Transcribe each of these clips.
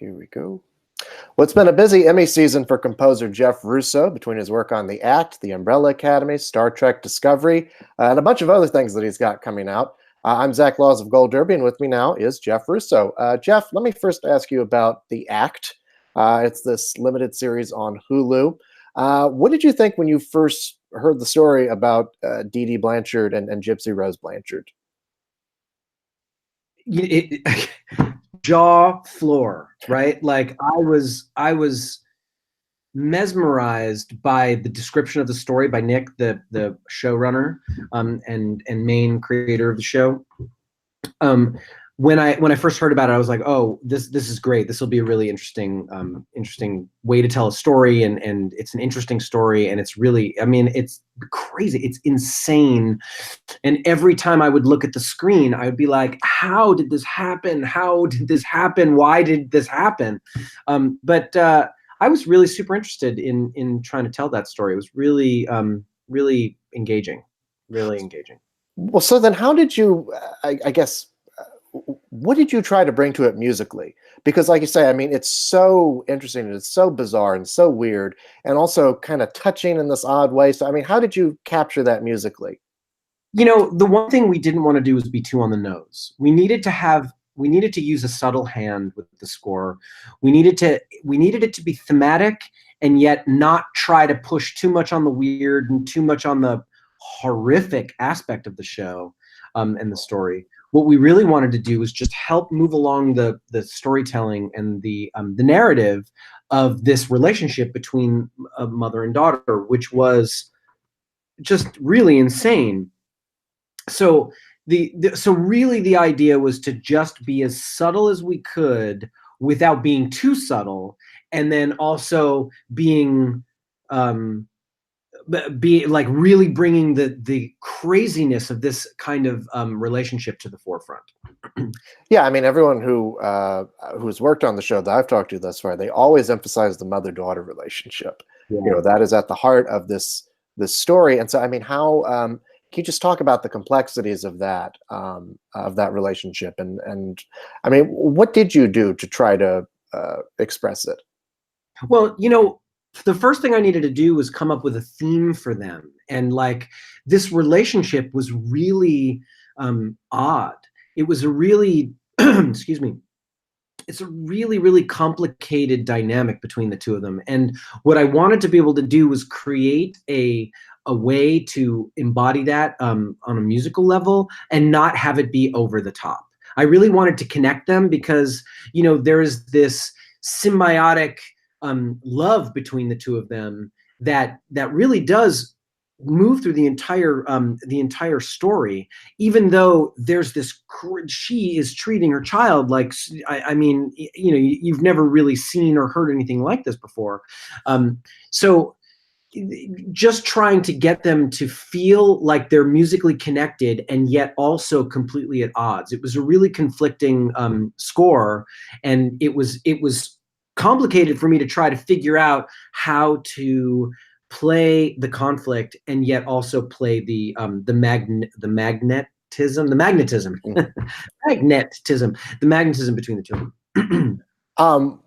Here we go. Well, it's been a busy Emmy season for composer Jeff Russo between his work on The Act, The Umbrella Academy, Star Trek Discovery, and a bunch of other things that he's got coming out. I'm Zach Laws of Gold Derby, and with me now is Jeff Russo. Jeff, let me first ask you about The Act. It's this limited series on Hulu. What did you think when you first heard the story about Dee Dee Blanchard and Gypsy Rose Blanchard? Jaw floor, right? Like I was mesmerized by the description of the story by Nick, the showrunner and main creator of the show. When I first heard about it, I was like, oh, this is great. This will be a really interesting way to tell a story, and it's an interesting story, and it's really, I mean, it's crazy, it's insane. And every time I would look at the screen, I would be like, how did this happen? How did this happen? Why did this happen? But I was really super interested in trying to tell that story. It was really really engaging, really engaging. Well, so then how did you, I guess, what did you try to bring to it musically? Because like you say, I mean, it's so interesting and it's so bizarre and so weird and also kind of touching in this odd way. So, I mean, how did you capture that musically? You know, the one thing we didn't want to do was be too on the nose. We needed to use a subtle hand with the score. We needed it to be thematic and yet not try to push too much on the weird and too much on the horrific aspect of the show and the story. What we really wanted to do was just help move along the storytelling and the narrative of this relationship between a mother and daughter, which was just really insane. So really the idea was to just be as subtle as we could without being too subtle, and then also being like really bringing the craziness of this kind of relationship to the forefront. Yeah, I mean, everyone who's worked on the show that I've talked to thus far, they always emphasize the mother-daughter relationship. Yeah. You know, that is at the heart of this story. And so, I mean, how can you just talk about the complexities of that relationship? And I mean, what did you do to try to express it? Well, you know, the first thing I needed to do was come up with a theme for them. And like this relationship was really odd. It was a really, excuse me, it's a really, really complicated dynamic between the two of them. And what I wanted to be able to do was create a way to embody that on a musical level and not have it be over the top. I really wanted to connect them because, you know, there is this symbiotic love between the two of them that really does move through the entire story, even though there's this, she is treating her child like, I mean, you know, you've never really seen or heard anything like this before. So just trying to get them to feel like they're musically connected and yet also completely at odds. It was a really conflicting score, and it was complicated for me to try to figure out how to play the conflict and yet also play the magnetism between the two of them.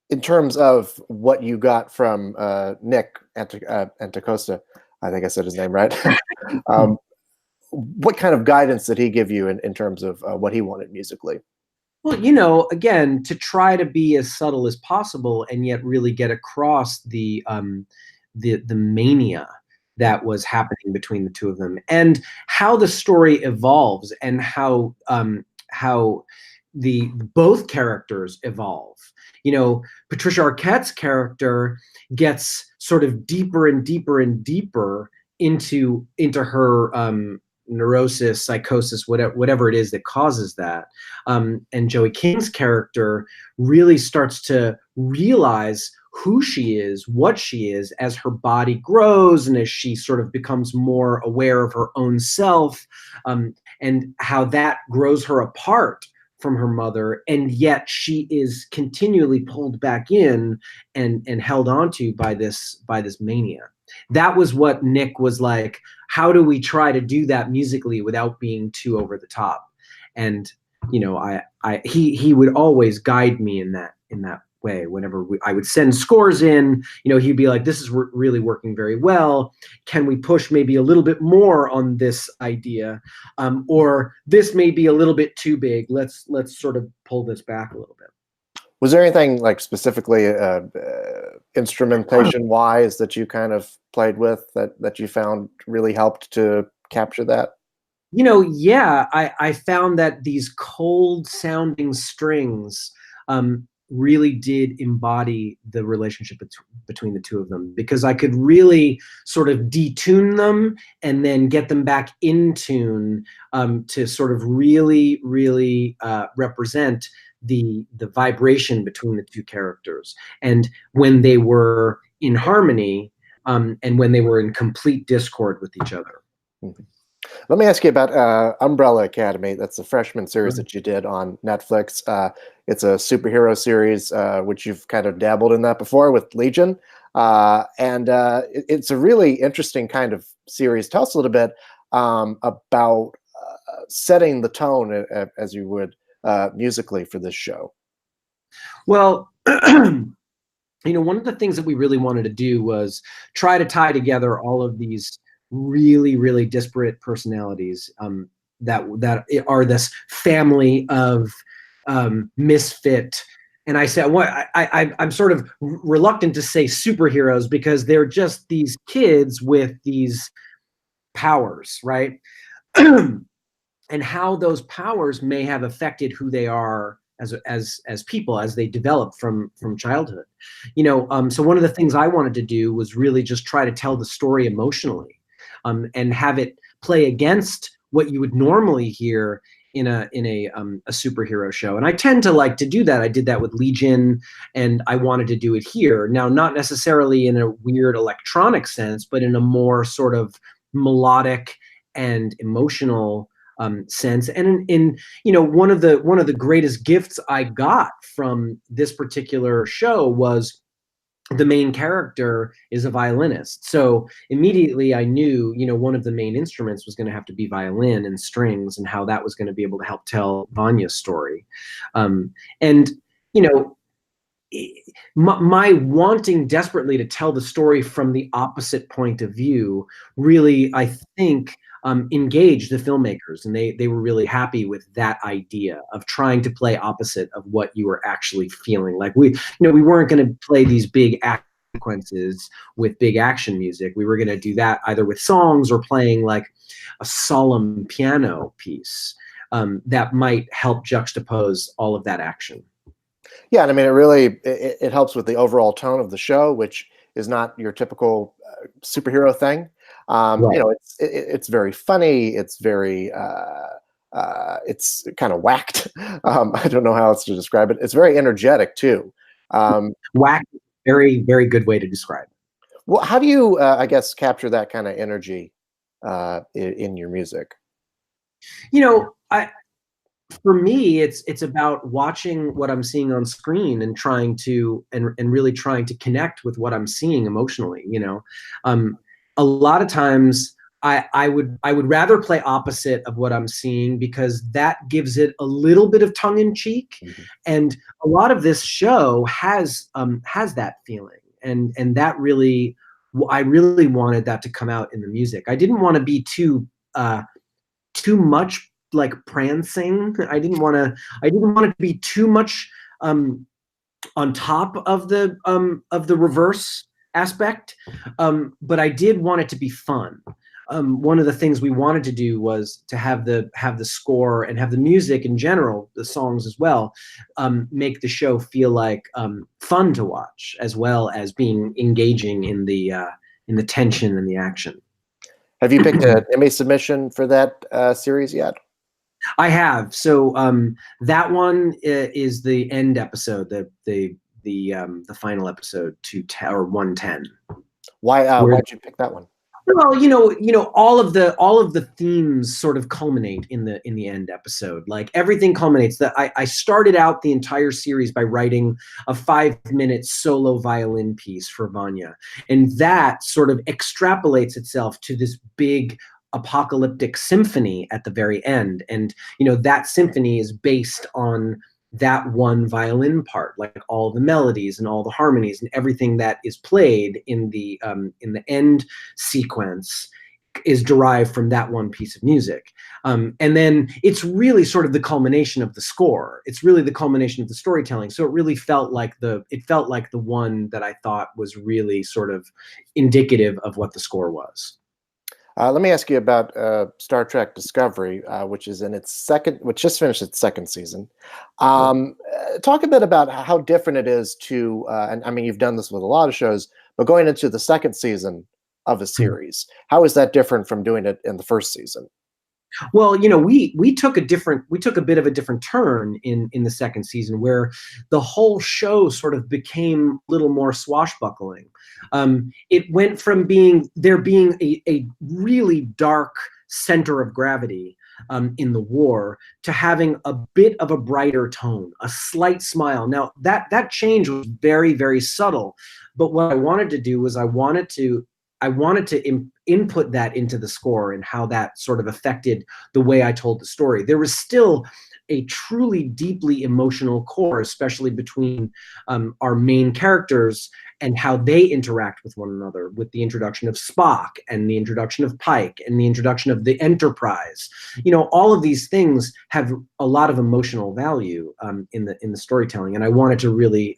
In terms of what you got from Nick Anticosta, I think I said his name right. What kind of guidance did he give you in terms of what he wanted musically? Well, you know, again, to try to be as subtle as possible and yet really get across the mania that was happening between the two of them, and how the story evolves, and how the both characters evolve. You know, Patricia Arquette's character gets sort of deeper and deeper and deeper into her neurosis, psychosis, whatever it is that causes that. And Joey King's character really starts to realize who she is, what she is, as her body grows and as she sort of becomes more aware of her own self, and how that grows her apart from her mother, and yet she is continually pulled back in and held onto by this mania. That was what Nick was like, how do we try to do that musically without being too over the top? And he would always guide me in that way. Whenever I would send scores in, he'd be like, "This is really working very well. Can we push maybe a little bit more on this idea, or this may be a little bit too big. Let's sort of pull this back a little bit." Was there anything like specifically instrumentation wise that you kind of played with that you found really helped to capture that? Yeah, I found that these cold sounding strings really did embody the relationship between the two of them, because I could really sort of detune them and then get them back in tune to sort of really, really represent the vibration between the two characters, and when they were in harmony, and when they were in complete discord with each other. Mm-hmm. Let me ask you about Umbrella Academy. That's the freshman series that you did on Netflix. It's a superhero series, which you've kind of dabbled in that before with Legion. And it's a really interesting kind of series. Tell us a little bit about setting the tone, as you would, musically for this show. Well, one of the things that we really wanted to do was try to tie together all of these really, really disparate personalities that are this family of misfit. And I said, I'm sort of reluctant to say superheroes, because they're just these kids with these powers, right? And how those powers may have affected who they are as people, as they develop from childhood. So one of the things I wanted to do was really just try to tell the story emotionally, and have it play against what you would normally hear in a superhero show. And I tend to like to do that. I did that with Legion, and I wanted to do it here. Now, not necessarily in a weird electronic sense, but in a more sort of melodic and emotional sense. And in one of the greatest gifts I got from this particular show was the main character is a violinist. So immediately I knew, one of the main instruments was going to have to be violin and strings, and how that was going to be able to help tell Vanya's story. My wanting desperately to tell the story from the opposite point of view really, I think, engaged the filmmakers, and they were really happy with that idea of trying to play opposite of what you were actually feeling. Like we weren't going to play these big action sequences with big action music. We were going to do that either with songs or playing like a solemn piano piece that might help juxtapose all of that action. Yeah, and I mean, it helps with the overall tone of the show, which is not your typical superhero thing. Right. It's very funny. It's very it's kind of whacked. I don't know how else to describe it. It's very energetic too. Whack, very, very good way to describe it. Well, how do you, I guess, capture that kind of energy in your music? For me, it's about watching what I'm seeing on screen and trying to and really trying to connect with what I'm seeing emotionally. A lot of times I would rather play opposite of what I'm seeing, because that gives it a little bit of tongue in cheek, and a lot of this show has that feeling, and that really, I really wanted that to come out in the music. I didn't want to be too much like prancing. I didn't want it to be too much on top of the reverse aspect, but I did want it to be fun. One of the things we wanted to do was to have the score and have the music in general, the songs as well, make the show feel like fun to watch, as well as being engaging in the tension and the action. Have you picked an Emmy submission for that series yet? I have. So that one is the end episode, the final episode, 210 or 110. Why did you pick that one? Well, all of the themes sort of culminate in the end episode. Like everything culminates. That I started out the entire series by writing a 5-minute solo violin piece for Vanya, and that sort of extrapolates itself to this big apocalyptic symphony at the very end, and that symphony is based on that one violin part, like all the melodies and all the harmonies and everything that is played in the end sequence is derived from that one piece of music. And then it's really sort of the culmination of the score. It's really the culmination of the storytelling. So it really felt like the one that I thought was really sort of indicative of what the score was. Let me ask you about Star Trek Discovery, which just finished its second season. Talk a bit about how different it is to, and I mean, you've done this with a lot of shows, but going into the second season of a series, how is that different from doing it in the first season? Well, we took a bit of a different turn in the second season, where the whole show sort of became a little more swashbuckling. It went from there being a really dark center of gravity in the war to having a bit of a brighter tone, a slight smile. Now that change was very, very subtle, but what I wanted to do was I wanted to input that into the score and how that sort of affected the way I told the story. There was still a truly deeply emotional core, especially between our main characters and how they interact with one another, with the introduction of Spock and the introduction of Pike and the introduction of the Enterprise. All of these things have a lot of emotional value in the storytelling, and I wanted to really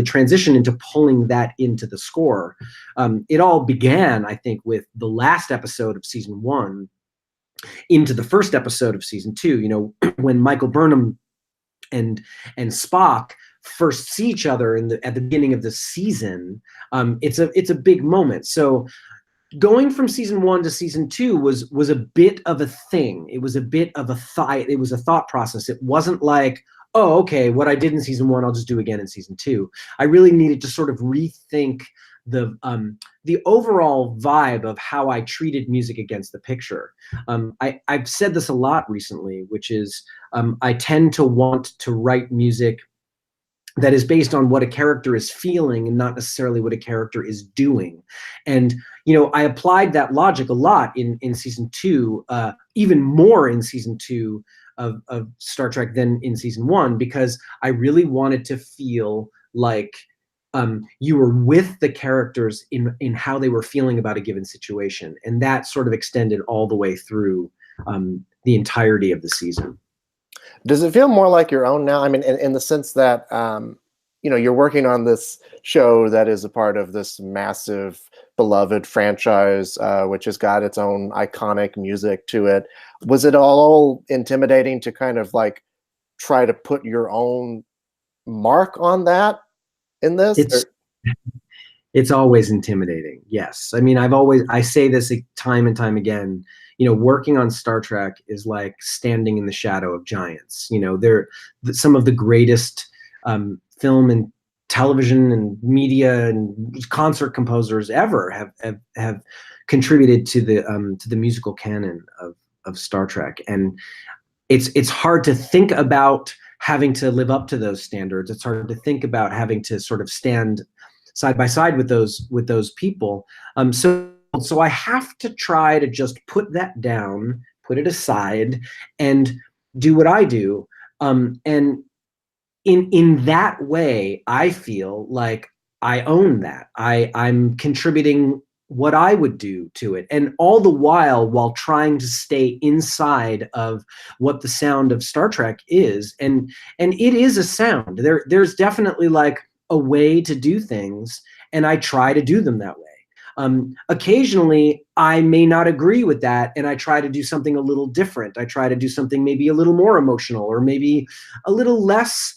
transition into pulling that into the score. It all began, I think, with the last episode of season 1 into the first episode of season 2. When Michael Burnham and Spock first see each other at the beginning of the season, it's a big moment. So going from season 1 to season 2 was a bit of a thing. It was a bit of a thought. It was a thought process. It wasn't like, oh, okay, what I did in season 1, I'll just do again in season 2. I really needed to sort of rethink the overall vibe of how I treated music against the picture. I've said this a lot recently, which is I tend to want to write music that is based on what a character is feeling and not necessarily what a character is doing. And, I applied that logic a lot in season 2, even more in season 2 of Star Trek than in season 1, because I really wanted to feel like you were with the characters in how they were feeling about a given situation. And that sort of extended all the way through the entirety of the season. Does it feel more like your own now? I mean, in the sense that, you're working on this show that is a part of this massive, beloved franchise, which has got its own iconic music to it. Was it all intimidating to kind of like try to put your own mark on that in this? It's always intimidating. Yes. I mean, I say this time and time again, working on Star Trek is like standing in the shadow of giants. They're some of the greatest film and television and media and concert composers ever have contributed to the musical canon of Star Trek. And it's hard to think about having to live up to those standards. It's hard to think about having to sort of stand side by side with those people. So I have to try to just put that down, put it aside, and do what I do. And in that way, I feel like I own that. I'm contributing what I would do to it. And all the while trying to stay inside of what the sound of Star Trek is. And it is a sound. There's definitely like a way to do things, and I try to do them that way. Occasionally, I may not agree with that, and I try to do something a little different. I try to do something maybe a little more emotional, or maybe a little less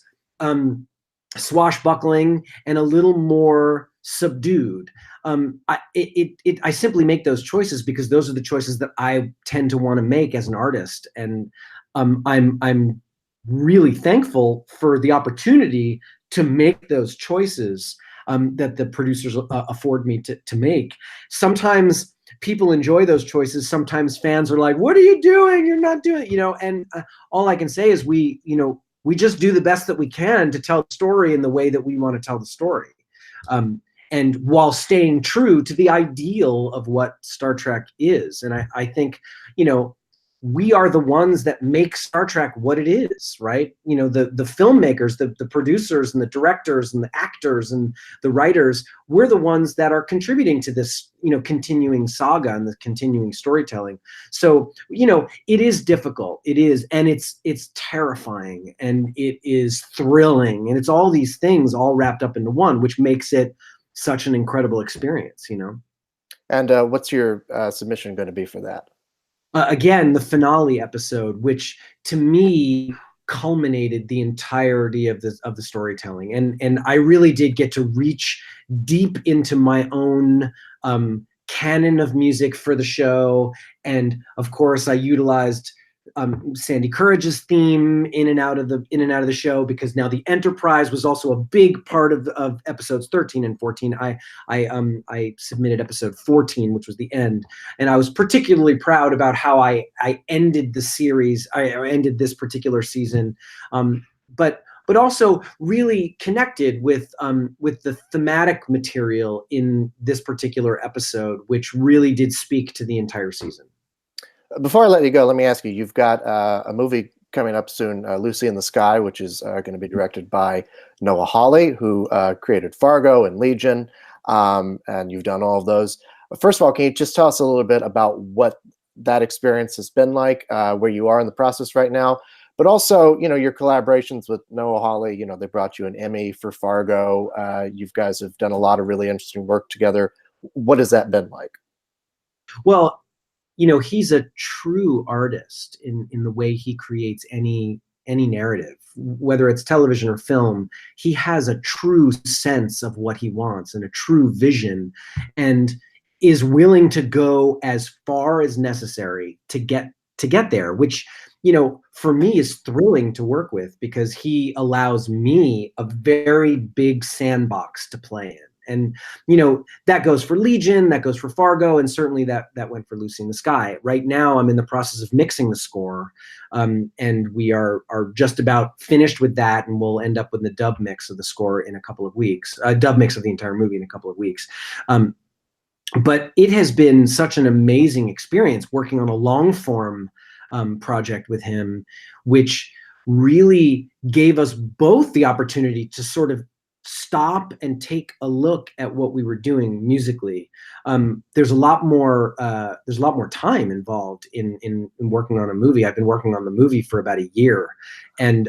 swashbuckling and a little more subdued. I simply make those choices because those are the choices that I tend to want to make as an artist, and I'm really thankful for the opportunity to make those choices that the producers afford me to make. Sometimes people enjoy those choices. Sometimes fans are like, "What are you doing? You're not doing," And all I can say is we just do the best that we can to tell the story in the way that we want to tell the story. and while staying true to the ideal of what Star Trek is. And I think, we are the ones that make Star Trek what it is, right? The filmmakers, the producers and the directors and the actors and the writers, we're the ones that are contributing to this, continuing saga and the continuing storytelling. So, it is difficult. It is, and it's terrifying, and it is thrilling, and it's all these things all wrapped up into one, which makes it such an incredible experience, And what's your submission going to be for that? Again, the finale episode, which to me culminated the entirety of the storytelling, and I really did get to reach deep into my own canon of music for the show, and of course I utilized Sandy Courage's theme in and out of the show, because now the Enterprise was also a big part of episodes 13 and 14. I submitted episode 14, which was the end, and I was particularly proud about how I ended the series. I ended this particular season, but also really connected with the thematic material in this particular episode, which really did speak to the entire season. Before I let you go, let me ask you, you've got a movie coming up soon, Lucy in the Sky, which is going to be directed by Noah Hawley, who created Fargo and Legion, and you've done all of those. First of all, can you just tell us a little bit about what that experience has been like, where you are in the process right now, but also, your collaborations with Noah Hawley. They brought you an Emmy for Fargo. You guys have done a lot of really interesting work together. What has that been like? Well, he's a true artist in the way he creates any narrative, whether it's television or film. He has a true sense of what he wants and a true vision, and is willing to go as far as necessary to get there, which, for me is thrilling to work with, because he allows me a very big sandbox to play in. And, that goes for Legion, that goes for Fargo, and certainly that went for Lucy in the Sky. Right now, I'm in the process of mixing the score, and we are just about finished with that, and we'll end up with the dub mix of the score in a couple of weeks, dub mix of the entire movie in a couple of weeks. But it has been such an amazing experience working on a long-form project with him, which really gave us both the opportunity to sort of stop and take a look at what we were doing musically. There's a lot more time involved in working on a movie. I've been working on the movie for about a year, and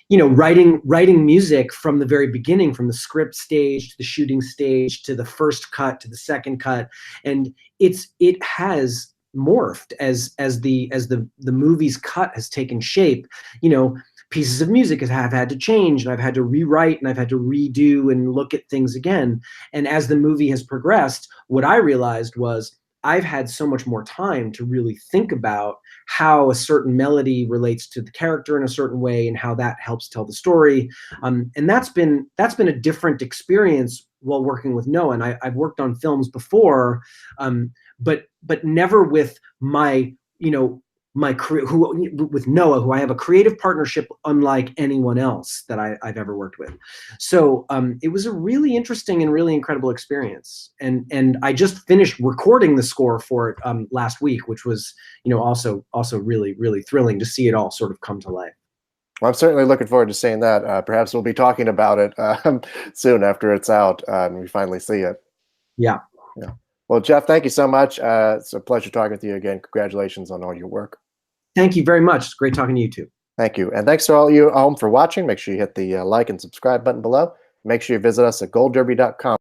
writing music from the very beginning, from the script stage to the shooting stage to the first cut to the second cut, and it has morphed as the movie's cut has taken shape. Pieces of music have had to change, and I've had to rewrite, and I've had to redo and look at things again. And as the movie has progressed, what I realized was I've had so much more time to really think about how a certain melody relates to the character in a certain way, and how that helps tell the story. And that's been a different experience while working with Noah. And I've worked on films before, but never with with Noah, who I have a creative partnership unlike anyone else that I've ever worked with. So it was a really interesting and really incredible experience. And I just finished recording the score for it last week, which was, also really, really thrilling to see it all sort of come to life. Well, I'm certainly looking forward to seeing that. Perhaps we'll be talking about it soon after it's out and we finally see it. Yeah. Yeah. Well, Jeff, thank you so much. It's a pleasure talking with you again. Congratulations on all your work. Thank you very much. It's great talking to you too. Thank you. And thanks to all of you at home for watching. Make sure you hit the like and subscribe button below. Make sure you visit us at goldderby.com.